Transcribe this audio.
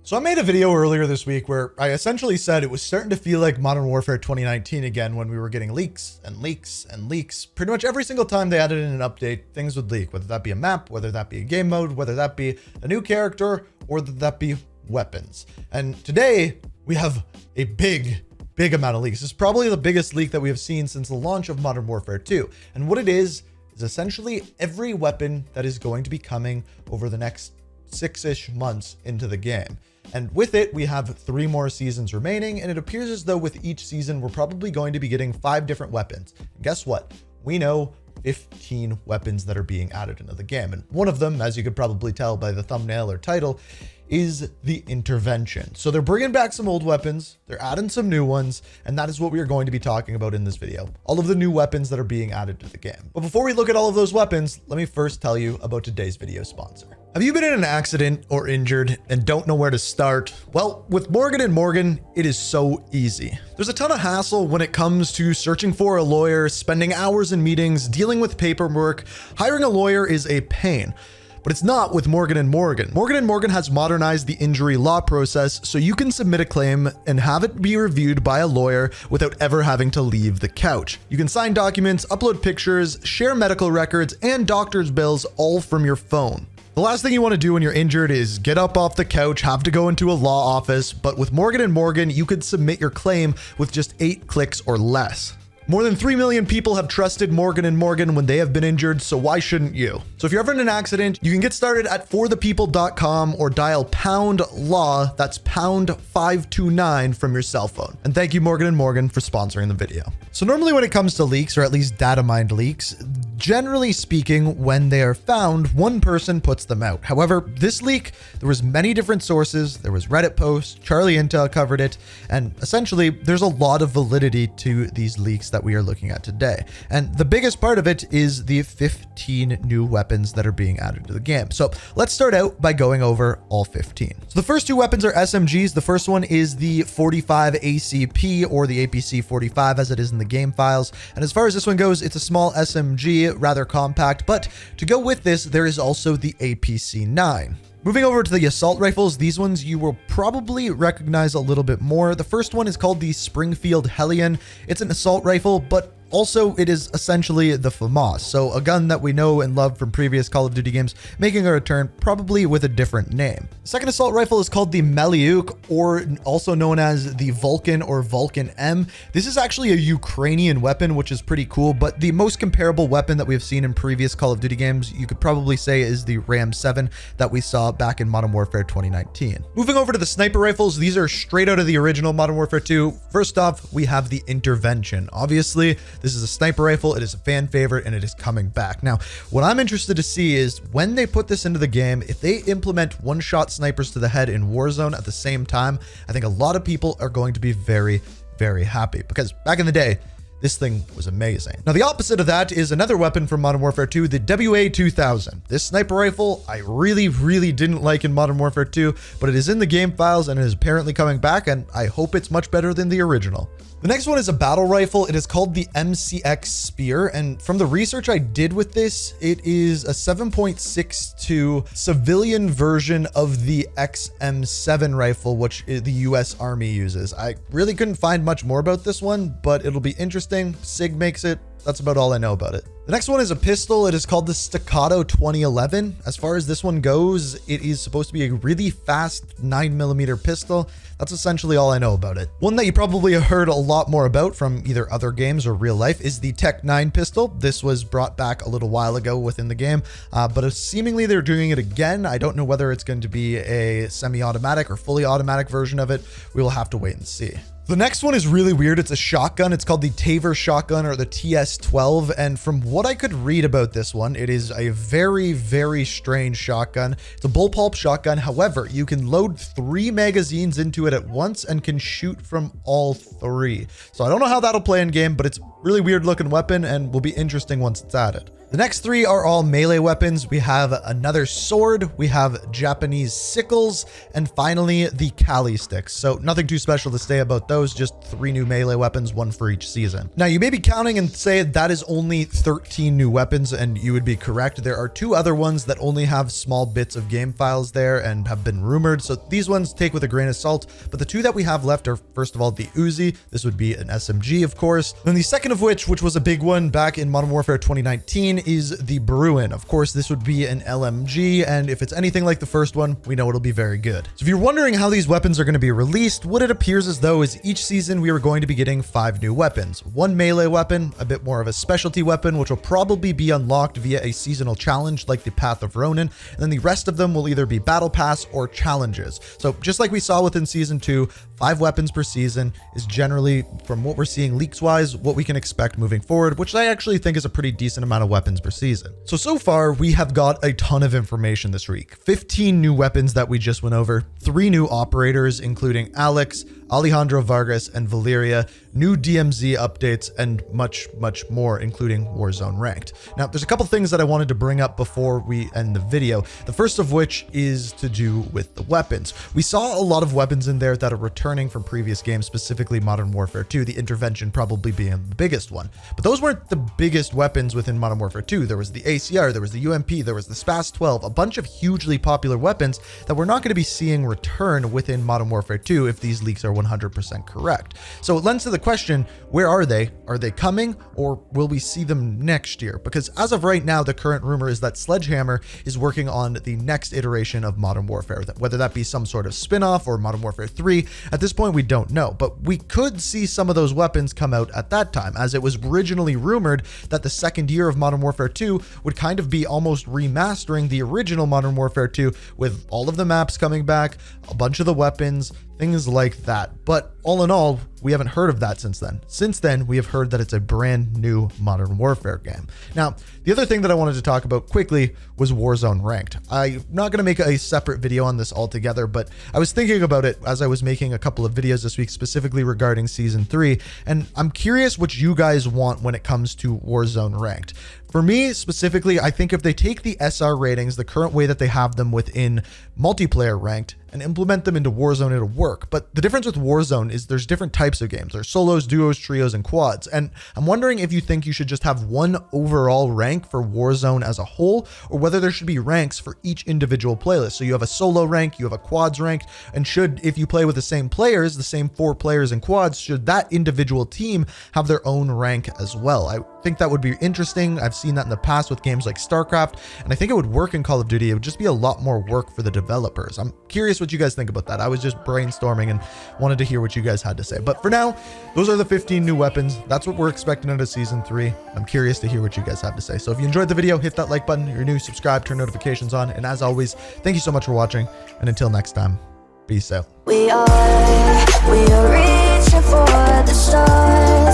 So I made a video earlier this week where I essentially said it was starting to feel like Modern Warfare 2019 again when we were getting leaks and leaks and leaks. Pretty much every single time they added in an update, things would leak, whether that be a map, whether that be a game mode, whether that be a new character, or whether that be weapons. And today we have a big amount of leaks. This is probably the biggest leak that we have seen since the launch of Modern Warfare 2. And what it is essentially every weapon that is going to be coming over the next 6-ish months into the game. And with it, we have 3 more seasons remaining, and it appears as though with each season, we're probably going to be getting 5 different weapons. And guess what? We know 15 weapons that are being added into the game. And one of them, as you could probably tell by the thumbnail or title, is the intervention. So they're bringing back some old weapons, they're adding some new ones, and that is what we are going to be talking about in this video. All of the new weapons that are being added to the game. But before we look at all of those weapons, let me first tell you about today's video sponsor. Have you been in an accident or injured and don't know where to start? Well, with Morgan & Morgan, it is so easy. There's a ton of hassle when it comes to searching for a lawyer, spending hours in meetings, dealing with paperwork. Hiring a lawyer is a pain. But it's not with Morgan & Morgan. Morgan & Morgan has modernized the injury law process so you can submit a claim and have it be reviewed by a lawyer without ever having to leave the couch. You can sign documents, upload pictures, share medical records, and doctor's bills all from your phone. The last thing you want to do when you're injured is get up off the couch, have to go into a law office, but with Morgan & Morgan, you could submit your claim with just 8 clicks or less. More than 3 million people have trusted Morgan & Morgan when they have been injured, so why shouldn't you? So if you're ever in an accident, you can get started at forthepeople.com or dial pound law, that's pound 529 from your cell phone. And thank you Morgan & Morgan for sponsoring the video. So normally when it comes to leaks, or at least data mined leaks, generally speaking, when they are found, one person puts them out. However, this leak, there was many different sources. There was Reddit posts, Charlie Intel covered it, and essentially there's a lot of validity to these leaks that we are looking at today. And the biggest part of it is the 15 new weapons that are being added to the game. So let's start out by going over all 15. So the first 2 weapons are SMGs. The first one is the 45 ACP, or the APC 45 as it is in the game files. And as far as this one goes, it's a small SMG, rather compact, but to go with this, there is also the APC 9. Moving over to the assault rifles, these ones you will probably recognize a little bit more. The first one is called the Springfield Hellion. It's an assault rifle, but also it is essentially the FAMAS, so a gun that we know and love from previous Call of Duty games, making a return probably with a different name. The second assault rifle is called the Meliuk, or also known as the Vulcan or Vulcan M. This is actually a Ukrainian weapon, which is pretty cool, but the most comparable weapon that we've seen in previous Call of Duty games, you could probably say, is the Ram 7 that we saw back in Modern Warfare 2019. Moving over to the sniper rifles, these are straight out of the original Modern Warfare 2. First off, we have the Intervention. Obviously, this is a sniper rifle, it is a fan favorite, and it is coming back. Now, what I'm interested to see is when they put this into the game, if they implement one-shot snipers to the head in Warzone at the same time, I think a lot of people are going to be very happy, because back in the day, this thing was amazing. Now, the opposite of that is another weapon from Modern Warfare 2, the WA-2000. This sniper rifle, I really didn't like in Modern Warfare 2, but it is in the game files and it is apparently coming back, and I hope it's much better than the original. The next one is a battle rifle. It is called the MCX Spear, and from the research I did with this, it is a 7.62 civilian version of the XM7 rifle, which the US Army uses. I really couldn't find much more about this one, but it'll be interesting. SIG makes it. That's about all I know about it. The next one is a pistol. It is called the Staccato 2011. As far as this one goes, it is supposed to be a really fast 9mm pistol. That's essentially all I know about it. One that you probably have heard a lot more about from either other games or real life is the Tech 9 pistol. This was brought back a little while ago within the game, but seemingly they're doing it again. I don't know whether it's going to be a semi-automatic or fully automatic version of it. We will have to wait and see. The next one is really weird. It's a shotgun. It's called the Taver shotgun, or the TS-12. And from what I could read about this one, it is a very strange shotgun. It's a bullpup shotgun. However, you can load 3 magazines into it at once and can shoot from all 3. So I don't know how that'll play in game, but it's a really weird looking weapon and will be interesting once it's added. The next three are all melee weapons. We have another sword, we have Japanese sickles, and finally the Kali sticks. So nothing too special to say about those, just 3 new melee weapons, 1 for each season. Now you may be counting and say that is only 13 new weapons, and you would be correct. There are 2 other ones that only have small bits of game files there and have been rumored, so these ones take with a grain of salt. But the 2 that we have left are, first of all, the Uzi. This would be an SMG, of course. Then the second of which was a big one back in Modern Warfare 2019, is the Bruin. Of course, this would be an LMG, and if it's anything like the first one, we know it'll be very good. So if you're wondering how these weapons are going to be released, what it appears as though is each season we are going to be getting 5 new weapons. 1 melee weapon, a bit more of a specialty weapon, which will probably be unlocked via a seasonal challenge like the Path of Ronin, and then the rest of them will either be battle pass or challenges. So just like we saw within season 2, 5 weapons per season is generally, from what we're seeing leaks wise, what we can expect moving forward, which I actually think is a pretty decent amount of weapons per season. So far we have got a ton of information this week. 15 new weapons that we just went over, 3 new operators, including Alex, Alejandro Vargas, and Valeria, new DMZ updates, and much more, including Warzone Ranked. Now, there's a couple things that I wanted to bring up before we end the video. The first of which is to do with the weapons. We saw a lot of weapons in there that are returning from previous games, specifically Modern Warfare 2, the intervention probably being the biggest one. But those weren't the biggest weapons within Modern Warfare 2. There was the ACR, there was the UMP, there was the SPAS 12, a bunch of hugely popular weapons that we're not going to be seeing return within Modern Warfare 2 if these leaks are 100% correct. So it lends to the question, where are they? Are they coming, or will we see them next year? Because as of right now, the current rumor is that Sledgehammer is working on the next iteration of Modern Warfare, whether that be some sort of spin-off or Modern Warfare 3. At this point, we don't know, but we could see some of those weapons come out at that time, as it was originally rumored that the second year of Modern Warfare 2 would kind of be almost remastering the original Modern Warfare 2 with all of the maps coming back, a bunch of the weapons, things like that. But all in all, we haven't heard of that since then. Since then, we have heard that it's a brand new Modern Warfare game. Now, the other thing that I wanted to talk about quickly was Warzone Ranked. I'm not going to make a separate video on this altogether, but I was thinking about it as I was making a couple of videos this week specifically regarding Season 3, and I'm curious what you guys want when it comes to Warzone Ranked. For me specifically, I think if they take the SR ratings, the current way that they have them within multiplayer ranked, and implement them into Warzone, it'll work. But the difference with Warzone is there's different types of games. There's solos, duos, trios, and quads. And I'm wondering if you think you should just have one overall rank for Warzone as a whole, or whether there should be ranks for each individual playlist. So you have a solo rank, you have a quads rank, and if you play with the same players, the same 4 players in quads, should that individual team have their own rank as well? I think that would be interesting. I've seen that in the past with games like StarCraft, and I think it would work in Call of Duty. It would just be a lot more work for the developers. I'm curious what you guys think about that. I was just brainstorming and wanted to hear what you guys had to say. But for now, those are the 15 new weapons. That's what we're expecting out of Season 3. I'm curious to hear what you guys have to say. So if you enjoyed the video, hit that like button. If you're new, subscribe, turn notifications on. And as always, thank you so much for watching. And until next time, peace out. We are reaching for the stars.